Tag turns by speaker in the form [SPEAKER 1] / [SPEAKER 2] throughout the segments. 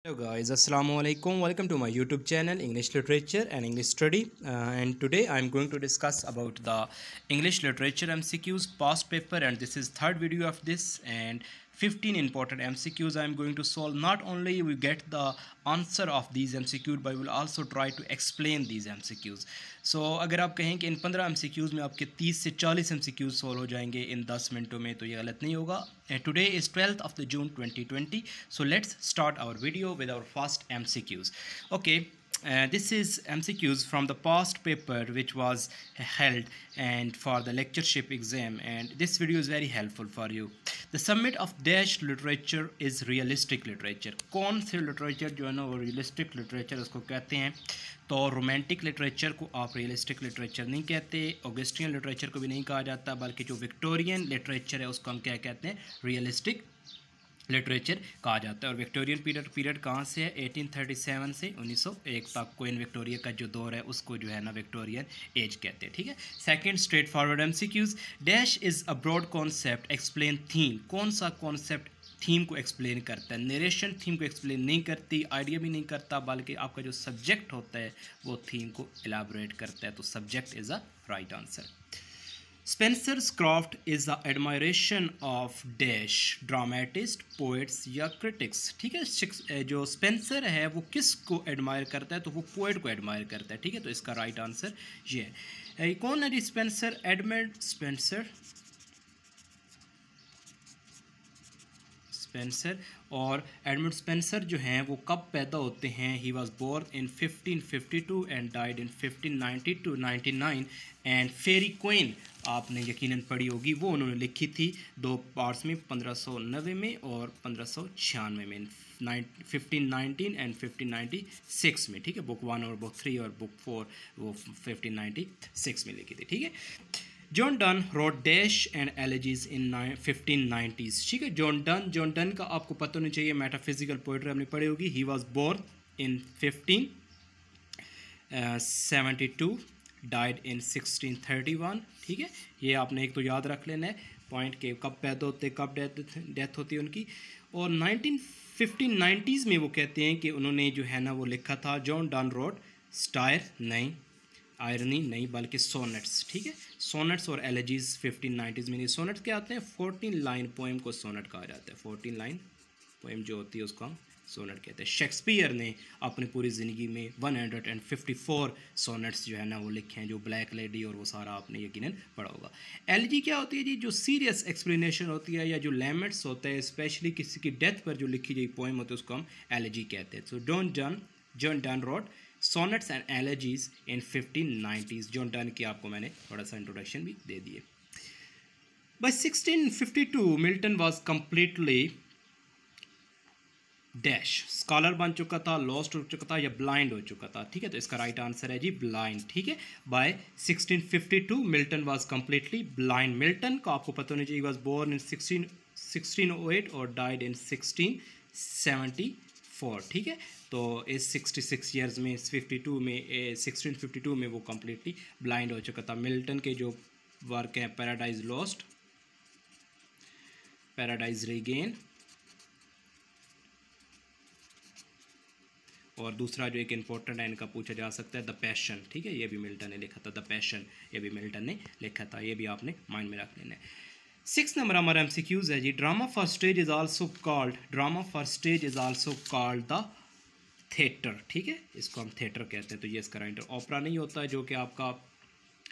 [SPEAKER 1] Hello guys, Assalamu alaikum. Welcome to my YouTube channel English Literature and English Study. And today I'm going to discuss about the English Literature MCQs past paper, and this is third video of this, and 15 important MCQs I'm going to solve. Not only we get the answer of these MCQs, but we will also try to explain these MCQs. So अगर आप कहें कि इन 15 MCQs में आपके 30 से 40 MCQs solve हो जाएंगे इन 10 मिनटों में, तो ये गलत नहीं होगा. Today is 12th of the June 2020. So let's start our video with our first MCQs. Okay. This is MCQs from the past paper which was held and for the lectureship exam, and this video is very helpful for you. The summit of dash literature is realistic literature. कौन से literature जो है ना वो realistic literature उसको कहते हैं. तो रोमांटिक लिटरेचर को आप रियलिस्टिक लिटरेचर नहीं कहते, ऑगस्टियन लिटरेचर को भी नहीं कहा जाता, बल्कि जो विक्टोरियन लिटरेचर है उसको हम क्या कहते हैं, रियलिस्टिक लिटरेचर कहा जाता है. और विक्टोरियन पीरियड कहाँ से है, 1837 से 1901 तक. क्वीन विक्टोरिया का जो दौर है उसको जो है ना विक्टोरियन एज कहते हैं. ठीक है. Second straightforward MCQs. Dash is a broad concept, explain theme. कौन सा कॉन्सेप्ट थीम को एक्सप्लेन करता है. नरेशन थीम को एक्सप्लेन नहीं करती, आइडिया भी नहीं करता, बल्कि आपका जो सब्जेक्ट होता है वो थीम को एलाबोरेट करता है. तो subject is a right answer. Spencer's craft is the admiration of dash, dramatist, poets या क्रिटिक्स. ठीक है. जो स्पेंसर है वो किस को एडमायर करता है, तो वो पोइट को एडमायर करता है. ठीक है. तो इसका राइट आंसर ये है. कौन है जी स्पेंसर? Edmund Spenser. और एडमंड स्पेंसर जो हैं वो कब पैदा होते हैं? He was born in 1552 and died in 1592-99. And Faerie Queene आपने यकीनन पढ़ी होगी, वो उन्होंने लिखी थी दो पार्ट्स में, 1590 में और 1596 में, 1519 एंड 1596 में. ठीक है. बुक 1 और बुक 3 और बुक 4 वो 1596 में लिखी थी. ठीक है. John Donne road dash and elegies in 1590s. ठीक है. जॉन डन का आपको पता होना चाहिए, मेटाफिजिकल पोइट्री आपने पढ़ी होगी. He was born in 1572, died in 1631. ठीक है. ये आपने एक तो याद रख लेना है पॉइंट के, कब पैदा होते कब डेथ होती है उनकी. और 1590s में वो कहते हैं कि उन्होंने जो है ना वो लिखा था, जॉन डन रोड स्टायर नहीं, आयरनी नहीं, बल्कि सोनेट्स. ठीक है. सोनेट्स और एलिजीज 1590s में. सोनेट्स क्या आते हैं? 14 लाइन पोएम को सोनेट कहा जाता है. 14 लाइन पोएम जो होती है उसको हम सोनेट कहते हैं. शेक्सपियर ने अपनी पूरी ज़िंदगी में 154 सोनेट्स जो है ना वो लिखे हैं, जो ब्लैक लेडी और वो सारा आपने यकीनन पढ़ा होगा. एलिजी क्या होती है जी? जो सीरियस एक्सप्लेनेशन होती है या जो लैमेंट्स होता है, स्पेशली किसी की डेथ पर जो लिखी गई पोएम होती है उसको हम एलिजी कहते हैं. So John Donne wrote sonnets and elegies in 1590s. John Donne की आपको मैंने थोड़ा सा इंट्रोडक्शन भी दे दिए. By 1652 Milton was completely dash, scholar बन चुका था, लॉस्ट हो चुका था या ब्लाइंड हो चुका था. ठीक है. तो इसका राइट आंसर है जी ब्लाइंड. ठीक है. By 1652 Milton was completely blind. Milton का आपको पता होना चाहिए, वाज बोर्न इन 1608 और डाइड इन 1674. ठीक है. तो इस 66 ईयर्स में 1652 में वो कम्प्लीटली ब्लाइंड हो चुका था. मिल्टन के जो वर्क हैं, पैराडाइज लॉस्ट, पैराडाइज रीगेन, और दूसरा जो एक इंपॉर्टेंट है इनका पूछा जा सकता है, द पैशन. ठीक है. ये भी मिल्टन ने लिखा था. द पैशन ये भी मिल्टन ने लिखा था. ये भी आपने माइंड में रख लेना है. 6 नंबर हमारा MCQs है जी. Drama for stage is also called the theatre. ठीक है. इसको हम थिएटर कहते हैं. तो ये इसका राइट. ओपरा नहीं होता है जो कि आपका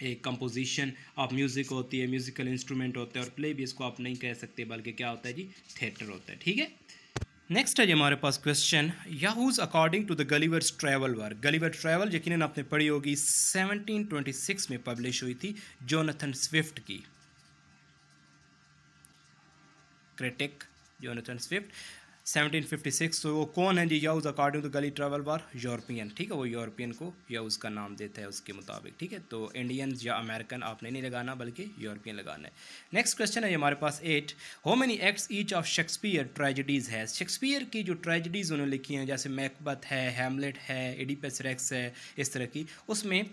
[SPEAKER 1] एक कंपोजिशन ऑफ म्यूज़िक होती है, म्यूज़िकल इंस्ट्रूमेंट होते हैं, और प्ले भी इसको आप नहीं कह सकते, बल्कि क्या होता है जी, थिएटर होता है. ठीक है. नेक्स्ट है जी हमारे पास question, Yahoos according to the Gulliver's travel work. Gulliver travel यकीनन आपने पढ़ी होगी, 1726 में पब्लिश हुई थी, जोनाथन स्विफ्ट की. Critic Jonathan Swift 1756. तो वो कौन है जी? Yahoos according to gully travel war, European. ठीक है. वो यूरोपियन को याहूज का नाम देता है उसके मुताबिक. ठीक है. तो इंडियंस या अमेरिकन आपने नहीं लगाना, बल्कि यूरोपियन लगाना है. नेक्स्ट क्वेश्चन है हमारे पास 8. How many acts each of Shakespeare tragedies है. शेक्सपियर की जो ट्रेजेडीज़ उन्होंने लिखी हैं, जैसे मैकबथ है, हैमलेट है, एडिपस रेक्स है, इस तरह की, उसमें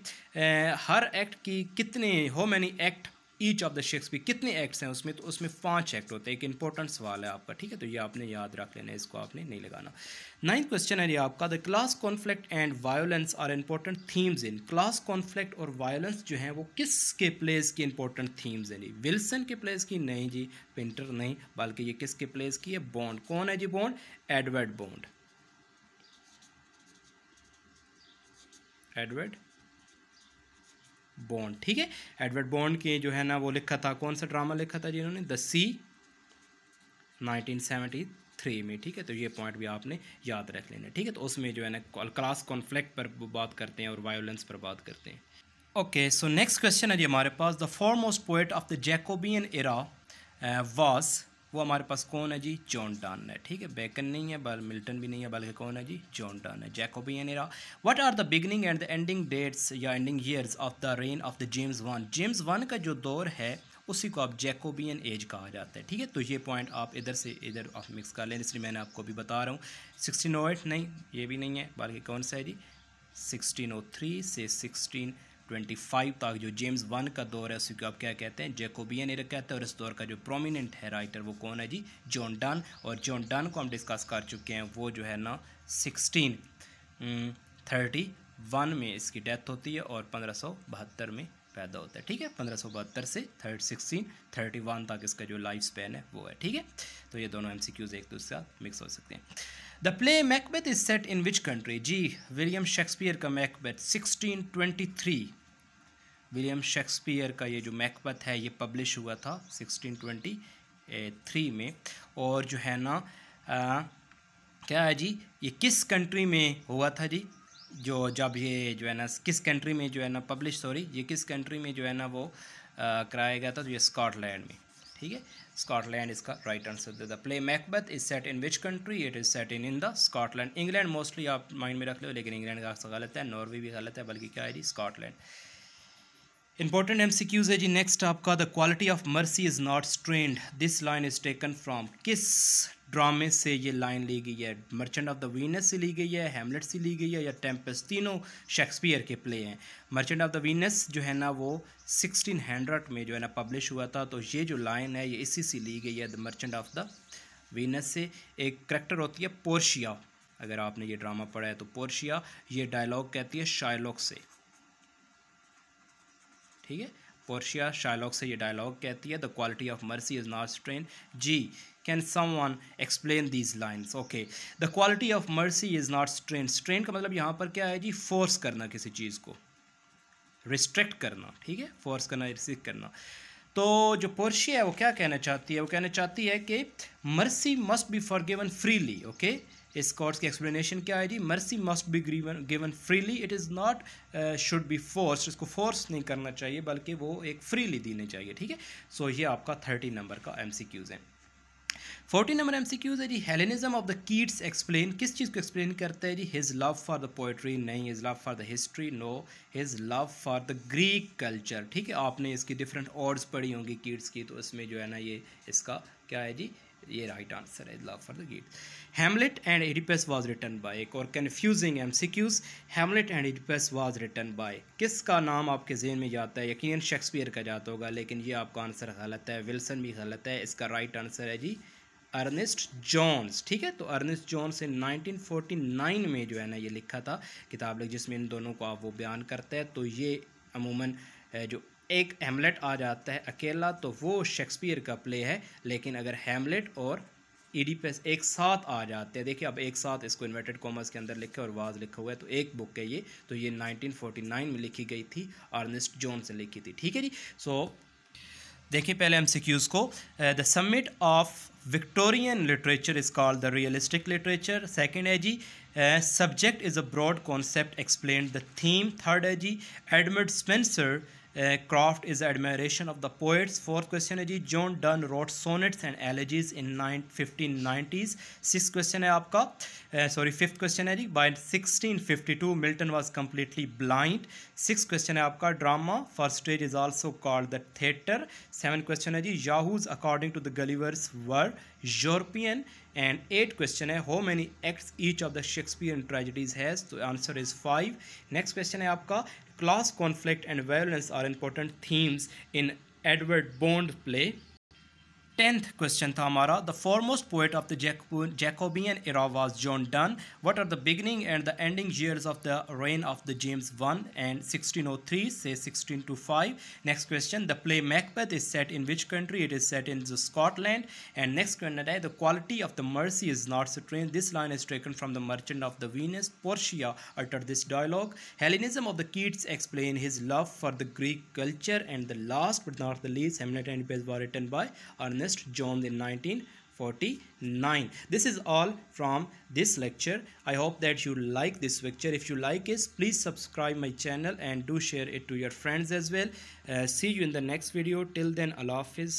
[SPEAKER 1] हर एक्ट की कितने, how many act each of the Shakespeare, कितने एक्ट्स हैं उसमें, तो उसमें 5 एक्ट होते हैं। एक इंपॉर्टेंट सवाल है आपका, ठीक है, तो ये आपने याद रख लेना है, इसको आपने नहीं लगाना। 9th क्वेश्चन है ये आपका, the class conflict and violence are important themes in. Class conflict और वायलेंस जो है वो किसके प्लेस की इंपॉर्टेंट थीम्स हैं जी? विल्सन के प्लेस की? नहीं जी, पिंटर नहीं, बल्कि ये किसके प्लेस की है? बॉन्ड। कौन है जी Bond? Edward Bond. Edward Bond, ठीक है। एडवर्ड बॉन्ड के जो है ना वो लिखा था, कौन सा ड्रामा लिखा था जी इन्होंने? द सी, 1973 में, ठीक है। तो ये पॉइंट भी आपने याद रख लेना, ठीक है। तो उसमें जो है ना क्लास कॉन्फ्लिक्ट पर बात करते हैं और वायोलेंस पर बात करते हैं। ओके, सो नेक्स्ट क्वेश्चन है जी हमारे पास, the foremost poet of the Jacobean era was, वो हमारे पास कौन है जी? जॉन डन है, ठीक है। बेकन नहीं है, मिल्टन भी नहीं है, बल्कि कौन है जी? जॉन डन है। Jacobean era. What are the beginning and the ending dates या ending years of the reign of the James one. James one का जो दौर है उसी को आप जैकोबियन एज कहा जाता है, ठीक है। तो ये पॉइंट आप इधर से इधर आप मिक्स कर लें, इसलिए मैंने आपको भी बता रहा हूँ। 1608 नहीं, ये भी नहीं है, बल्कि कौन सा है जी? 1603 से 1625 तक जो जेम्स वन का दौर है उसी को आप क्या कहते हैं? जैकोबियन एरा कहते हैं। और इस दौर का जो प्रोमिनेंट है राइटर वो कौन है जी? John Donne. और जॉन डन को हम डिस्कस कर चुके हैं, वो जो है ना 1631 में इसकी डेथ होती है और 1572 में पैदा होता है, ठीक है। 1572 से 1631 तक इसका जो लाइफ स्पैन है वो है, ठीक है। तो ये दोनों MCQs एक दूसरे के साथ मिक्स हो सकते हैं। The play Macbeth is set in which country? जी, विलियम शेक्सपियर का मैकबेथ 1623, विलियम शेक्सपियर का ये जो मैकबेथ है ये पब्लिश हुआ था 1623 में। और जो है ना क्या है जी, ये किस कंट्री में हुआ था जी? जो जब ये जो है ना किस कंट्री में जो है ना पब्लिश, सॉरी, ये किस कंट्री में जो है ना वो कराया गया था? तो ये स्कॉटलैंड में, ठीक है। स्कॉटलैंड इसका right answer. The play Macbeth is set in which country? It is set in the Scotland. England mostly आप माइंड में रख लो, लेकिन इंग्लैंड का गलत है, नॉर्वे भी गलत है, बल्कि क्या है जी? स्कॉटलैंड। इंपॉर्टेंट MCQs है जी नेक्स्ट आपका, the quality of mercy is not strained, this line is taken from. किस ड्रामे से ये लाइन ली गई है? मर्चेंट ऑफ द वीनस से ली गई है, हैमलेट से ली गई है, या टेम्पेस्ट? तीनों शेक्सपियर के प्ले हैं। मर्चेंट ऑफ द वीनस जो है ना वो 1600 में जो है ना पब्लिश हुआ था। तो ये जो लाइन है ये इसी से ली गई है, the merchant of the Venus से। एक करेक्टर होती है पोर्शिया, अगर आपने ये ड्रामा पढ़ा है तो पोर्शिया ये डायलॉग कहती है शाइलॉक से, ठीक है। पोर्शिया शाइलॉक से ये डायलॉग कहती है, the quality of mercy is not strain. जी, can someone explain these lines? Okay, the quality of mercy is not strain. Strain का मतलब यहाँ पर क्या है जी? फोर्स करना, किसी चीज़ को रिस्ट्रिक्ट करना, ठीक है, फोर्स करना, रिस्ट्रिक्ट करना। तो जो पोर्शिया है वो क्या कहना चाहती है? वो कहना चाहती है कि mercy must be forgiven freely. Okay, इस कोर्स की एक्सप्लेनेशन क्या है जी? Mercy must be given freely, it is not should be force. इसको फोर्स नहीं करना चाहिए, बल्कि वो एक फ्रीली देनी चाहिए, ठीक है। सो ये आपका 30 नंबर का MCQs है। 40 नंबर MCQs है जी, Hellenism of the Keats explain. किस चीज़ को एक्सप्लेन करता है जी? His love for the poetry, नहीं। His love for the history, no. His love for the Greek culture, ठीक है। आपने इसकी डिफरेंट ऑर्ड्स पढ़ी होंगी कीट्स की, तो इसमें जो है ना ये इसका क्या है जी? ये राइट आंसर है, love for the gate. Hamlet and Oedipus was written by, एक और confusing MCQs, Hamlet and Oedipus was written by, किसका नाम आपके जहन में जाता है? यकीनन शेक्सपियर का जाता होगा, लेकिन ये आपका आंसर गलत है। विल्सन भी गलत है, इसका राइट आंसर है जी अर्नेस्ट जॉन्स, ठीक है। तो अर्नेस्ट जॉन्स ने 1949 में जो है ना ये लिखा था किताब लिख, जिसमें इन दोनों को आप वो बयान करते हैं। तो ये अमूमन जो एक हैमलेट आ जाता है अकेला तो वो शेक्सपियर का प्ले है, लेकिन अगर हैमलेट और एडिपस एक साथ आ जाते हैं, देखिए अब एक साथ इसको इन्वर्टेड कॉमर्स के अंदर लिखा है और वाज लिखा हुआ है, तो एक बुक है ये। तो ये 1949 में लिखी गई थी, अर्नेस्ट जॉन्स ने लिखी थी, ठीक है जी। सो देखिए पहले MCQs को, the summit of Victorian literature is called the realistic literature. Second है जी subject is a broad concept, explain the theme. Third है जी Edmund Spenser craft is admiration of the poets. Fourth question है जी John Donne wrote sonnets and elegies in 1590s. Sixth question है आपका fifth question है जी by 1652 Milton was completely blind. Sixth question है आपका drama for stage is also called the theatre. Seventh question है जी Yahoos according to the Gullivers were European. And eighth question है how many acts each of the Shakespearean tragedies has? तो answer is 5. Next question है आपका class conflict and violence are important themes in Edward Bond play. 10th question था हमारा, the foremost poet of the Jacobean era was John Donne. What are the beginning and the ending years of the reign of the James one and 1603 से 1625। Next question, the play Macbeth is set in which country? It is set in Scotland. And next question है, the quality of the mercy is not strange. This line is taken from the merchant of the Venus. Portia uttered this dialogue. Hellenism of the Keats explain his love for the Greek culture. And the last but not the least, Hamlet and Oedipus were written by Ernest Jones in 1949. This is all from this lecture. I hope that you like this lecture. If you like it, please subscribe my channel and do share it to your friends as well. See you in the next video. Till then, Allah Hafiz.